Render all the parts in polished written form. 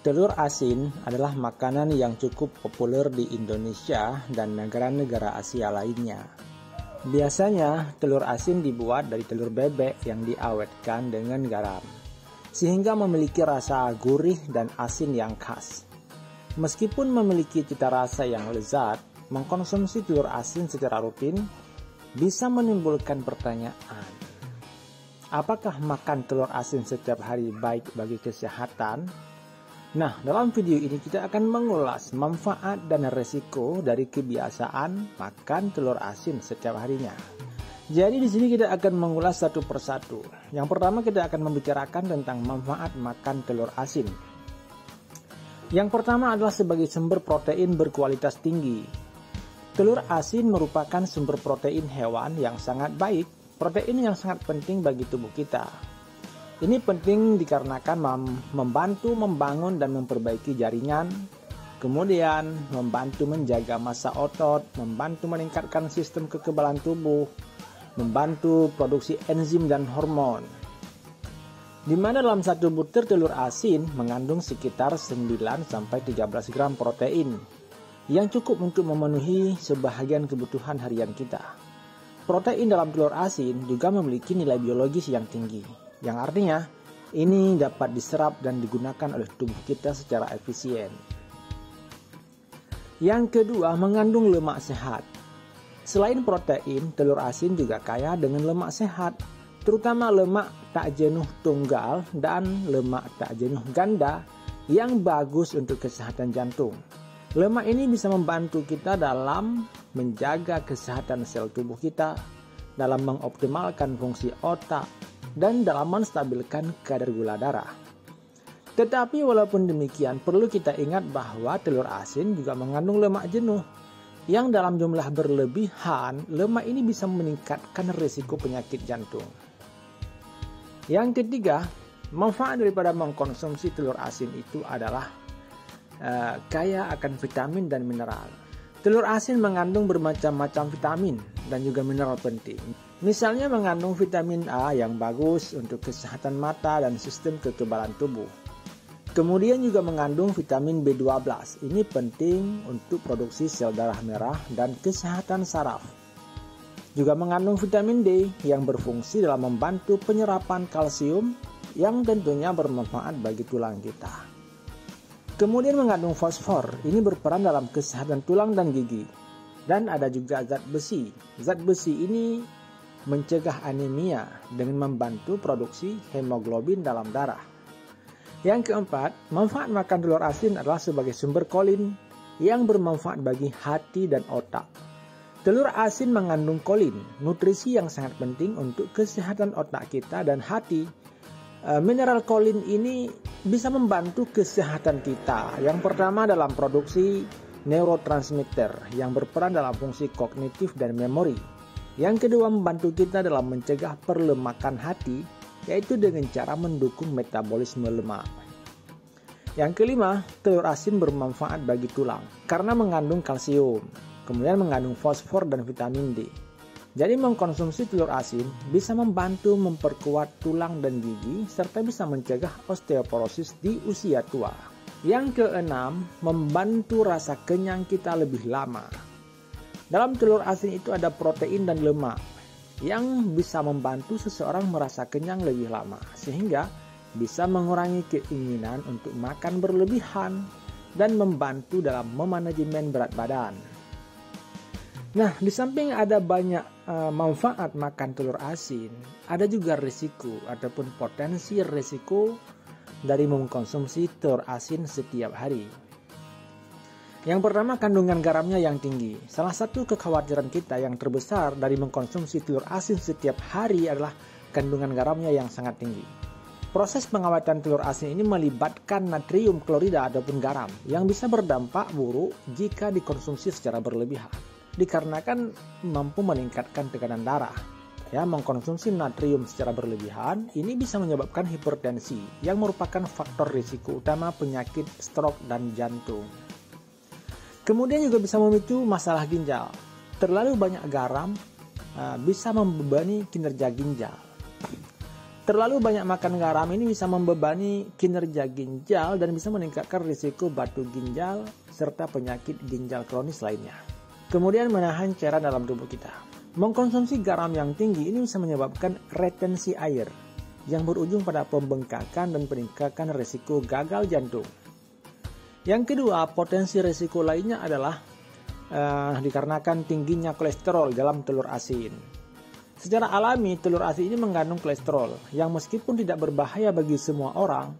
Telur asin adalah makanan yang cukup populer di Indonesia dan negara-negara Asia lainnya. Biasanya, telur asin dibuat dari telur bebek yang diawetkan dengan garam, sehingga memiliki rasa gurih dan asin yang khas. Meskipun memiliki cita rasa yang lezat, mengkonsumsi telur asin secara rutin bisa menimbulkan pertanyaan. Apakah makan telur asin setiap hari baik bagi kesehatan? Nah, dalam video ini kita akan mengulas manfaat dan resiko dari kebiasaan makan telur asin setiap harinya. Jadi di sini kita akan mengulas satu persatu. Yang pertama kita akan membicarakan tentang manfaat makan telur asin. Yang pertama adalah sebagai sumber protein berkualitas tinggi. Telur asin merupakan sumber protein hewan yang sangat baik, protein yang sangat penting bagi tubuh kita. Ini penting dikarenakan membantu membangun dan memperbaiki jaringan, kemudian membantu menjaga massa otot, membantu meningkatkan sistem kekebalan tubuh, membantu produksi enzim dan hormon. Di mana dalam satu butir telur asin mengandung sekitar 9-13 gram protein, yang cukup untuk memenuhi sebahagian kebutuhan harian kita. Protein dalam telur asin juga memiliki nilai biologis yang tinggi, yang artinya ini dapat diserap dan digunakan oleh tubuh kita secara efisien. Yang kedua, mengandung lemak sehat. Selain protein, telur asin juga kaya dengan lemak sehat, terutama lemak tak jenuh tunggal dan lemak tak jenuh ganda yang bagus untuk kesehatan jantung. Lemak ini bisa membantu kita dalam menjaga kesehatan sel tubuh kita, dalam mengoptimalkan fungsi otak, dan dalam menstabilkan kadar gula darah. Tetapi walaupun demikian, perlu kita ingat bahwa telur asin juga mengandung lemak jenuh, yang dalam jumlah berlebihan, lemak ini bisa meningkatkan risiko penyakit jantung. Yang ketiga, manfaat daripada mengkonsumsi telur asin itu adalah kaya akan vitamin dan mineral. Telur asin mengandung bermacam-macam vitamin dan juga mineral penting. Misalnya mengandung vitamin A yang bagus untuk kesehatan mata dan sistem kekebalan tubuh. Kemudian juga mengandung vitamin B12. Ini penting untuk produksi sel darah merah dan kesehatan saraf. Juga mengandung vitamin D yang berfungsi dalam membantu penyerapan kalsium yang tentunya bermanfaat bagi tulang kita. Kemudian mengandung fosfor, ini berperan dalam kesehatan tulang dan gigi. Dan ada juga zat besi. Zat besi ini mencegah anemia dengan membantu produksi hemoglobin dalam darah. Yang keempat, manfaat makan telur asin adalah sebagai sumber kolin yang bermanfaat bagi hati dan otak. Telur asin mengandung kolin, nutrisi yang sangat penting untuk kesehatan otak kita dan hati. Mineral kolin ini bisa membantu kesehatan kita. Yang pertama dalam produksi neurotransmitter yang berperan dalam fungsi kognitif dan memori. Yang kedua membantu kita dalam mencegah perlemakan hati, yaitu dengan cara mendukung metabolisme lemak. Yang kelima, telur asin bermanfaat bagi tulang karena mengandung kalsium, kemudian mengandung fosfor dan vitamin D. Jadi mengkonsumsi telur asin bisa membantu memperkuat tulang dan gigi serta bisa mencegah osteoporosis di usia tua. Yang keenam, membantu rasa kenyang kita lebih lama. Dalam telur asin itu ada protein dan lemak yang bisa membantu seseorang merasa kenyang lebih lama, sehingga bisa mengurangi keinginan untuk makan berlebihan dan membantu dalam memanajemen berat badan. Nah, di samping ada banyak manfaat makan telur asin, ada juga risiko ataupun potensi risiko dari mengkonsumsi telur asin setiap hari. Yang pertama, kandungan garamnya yang tinggi. Salah satu kekhawatiran kita yang terbesar dari mengkonsumsi telur asin setiap hari adalah kandungan garamnya yang sangat tinggi. Proses pengawatan telur asin ini melibatkan natrium klorida ataupun garam yang bisa berdampak buruk jika dikonsumsi secara berlebihan, dikarenakan mampu meningkatkan tekanan darah. Ya, mengkonsumsi natrium secara berlebihan ini bisa menyebabkan hipertensi yang merupakan faktor risiko utama penyakit stroke dan jantung. Kemudian juga bisa memicu masalah ginjal. Terlalu banyak garam bisa membebani kinerja ginjal. Terlalu banyak makan garam ini bisa membebani kinerja ginjal dan bisa meningkatkan risiko batu ginjal serta penyakit ginjal kronis lainnya. Kemudian menahan cairan dalam tubuh kita. Mengkonsumsi garam yang tinggi ini bisa menyebabkan retensi air yang berujung pada pembengkakan dan peningkatan risiko gagal jantung. Yang kedua, potensi risiko lainnya adalah dikarenakan tingginya kolesterol dalam telur asin. Secara alami, telur asin ini mengandung kolesterol yang meskipun tidak berbahaya bagi semua orang,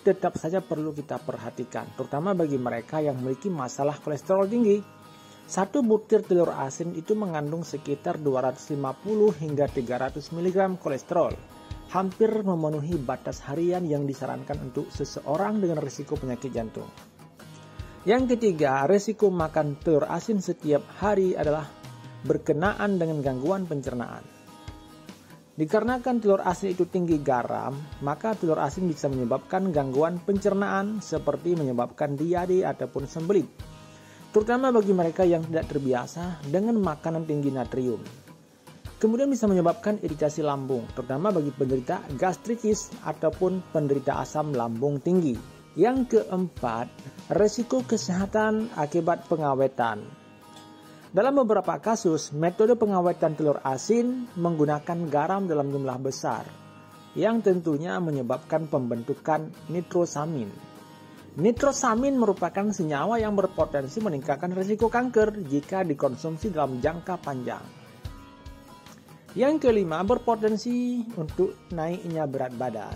tetap saja perlu kita perhatikan, terutama bagi mereka yang memiliki masalah kolesterol tinggi. Satu butir telur asin itu mengandung sekitar 250 hingga 300 mg kolesterol, hampir memenuhi batas harian yang disarankan untuk seseorang dengan risiko penyakit jantung. Yang ketiga, risiko makan telur asin setiap hari adalah berkenaan dengan gangguan pencernaan. Dikarenakan telur asin itu tinggi garam, maka telur asin bisa menyebabkan gangguan pencernaan seperti menyebabkan diare ataupun sembelit, terutama bagi mereka yang tidak terbiasa dengan makanan tinggi natrium. Kemudian bisa menyebabkan iritasi lambung, terutama bagi penderita gastritis ataupun penderita asam lambung tinggi. Yang keempat, resiko kesehatan akibat pengawetan. Dalam beberapa kasus, metode pengawetan telur asin menggunakan garam dalam jumlah besar, yang tentunya menyebabkan pembentukan nitrosamin. Nitrosamin merupakan senyawa yang berpotensi meningkatkan risiko kanker jika dikonsumsi dalam jangka panjang. Yang kelima, berpotensi untuk naiknya berat badan.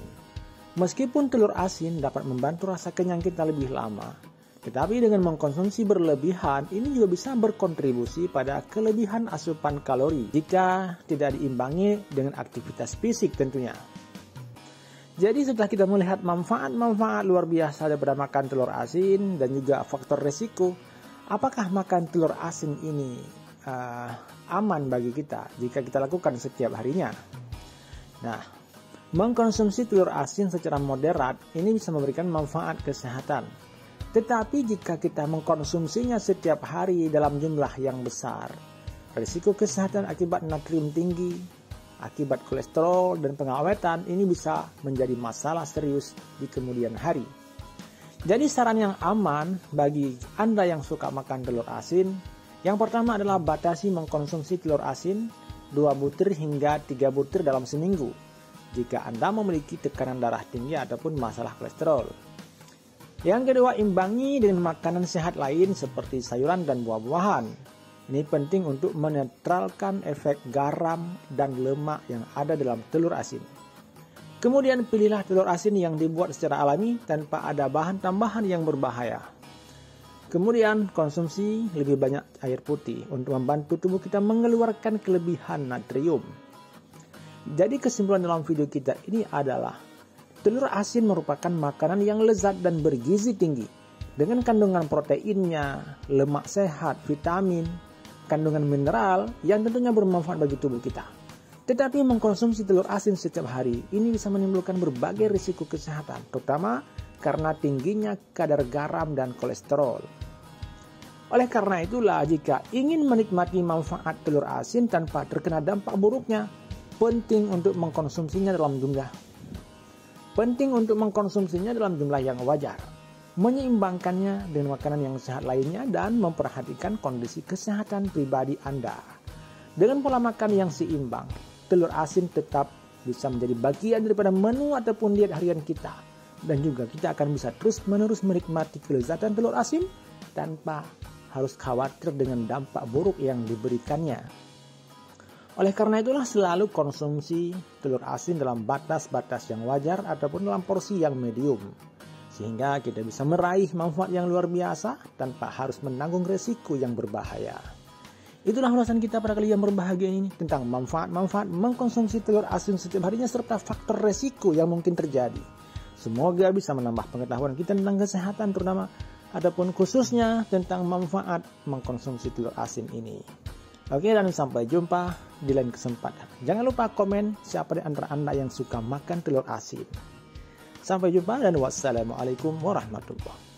Meskipun telur asin dapat membantu rasa kenyang kita lebih lama, tetapi dengan mengkonsumsi berlebihan, ini juga bisa berkontribusi pada kelebihan asupan kalori jika tidak diimbangi dengan aktivitas fisik tentunya. Jadi setelah kita melihat manfaat-manfaat luar biasa daripada makan telur asin dan juga faktor resiko, apakah makan telur asin ini aman bagi kita jika kita lakukan setiap harinya? Nah, mengkonsumsi telur asin secara moderat ini bisa memberikan manfaat kesehatan. Tetapi jika kita mengkonsumsinya setiap hari dalam jumlah yang besar, risiko kesehatan akibat natrium tinggi, akibat kolesterol dan pengawetan ini bisa menjadi masalah serius di kemudian hari. Jadi saran yang aman bagi Anda yang suka makan telur asin, yang pertama adalah batasi mengkonsumsi telur asin 2 butir hingga 3 butir dalam seminggu jika Anda memiliki tekanan darah tinggi ataupun masalah kolesterol. Yang kedua, imbangi dengan makanan sehat lain seperti sayuran dan buah-buahan. Ini penting untuk menetralkan efek garam dan lemak yang ada dalam telur asin. Kemudian pilihlah telur asin yang dibuat secara alami tanpa ada bahan tambahan yang berbahaya. Kemudian konsumsi lebih banyak air putih untuk membantu tubuh kita mengeluarkan kelebihan natrium. Jadi kesimpulan dalam video kita ini adalah telur asin merupakan makanan yang lezat dan bergizi tinggi dengan kandungan proteinnya, lemak sehat, vitamin, kandungan mineral yang tentunya bermanfaat bagi tubuh kita. Tetapi mengkonsumsi telur asin setiap hari ini bisa menimbulkan berbagai risiko kesehatan, terutama karena tingginya kadar garam dan kolesterol. Oleh karena itulah, jika ingin menikmati manfaat telur asin tanpa terkena dampak buruknya, penting untuk mengkonsumsinya dalam jumlah yang wajar, menyeimbangkannya dengan makanan yang sehat lainnya dan memperhatikan kondisi kesehatan pribadi Anda. Dengan pola makan yang seimbang, telur asin tetap bisa menjadi bagian daripada menu ataupun diet harian kita, dan juga kita akan bisa terus-menerus menikmati kelezatan telur asin tanpa harus khawatir dengan dampak buruk yang diberikannya. Oleh karena itulah selalu konsumsi telur asin dalam batas-batas yang wajar ataupun dalam porsi yang medium, sehingga kita bisa meraih manfaat yang luar biasa tanpa harus menanggung resiko yang berbahaya. Itulah ulasan kita pada kali yang berbahagia ini tentang manfaat-manfaat mengkonsumsi telur asin setiap harinya serta faktor resiko yang mungkin terjadi. Semoga bisa menambah pengetahuan kita tentang kesehatan terutama ataupun khususnya tentang manfaat mengkonsumsi telur asin ini. Oke, dan sampai jumpa di lain kesempatan. Jangan lupa komen siapa di antara Anda yang suka makan telur asin. Sampai jumpa dan wassalamualaikum warahmatullahi wabarakatuh.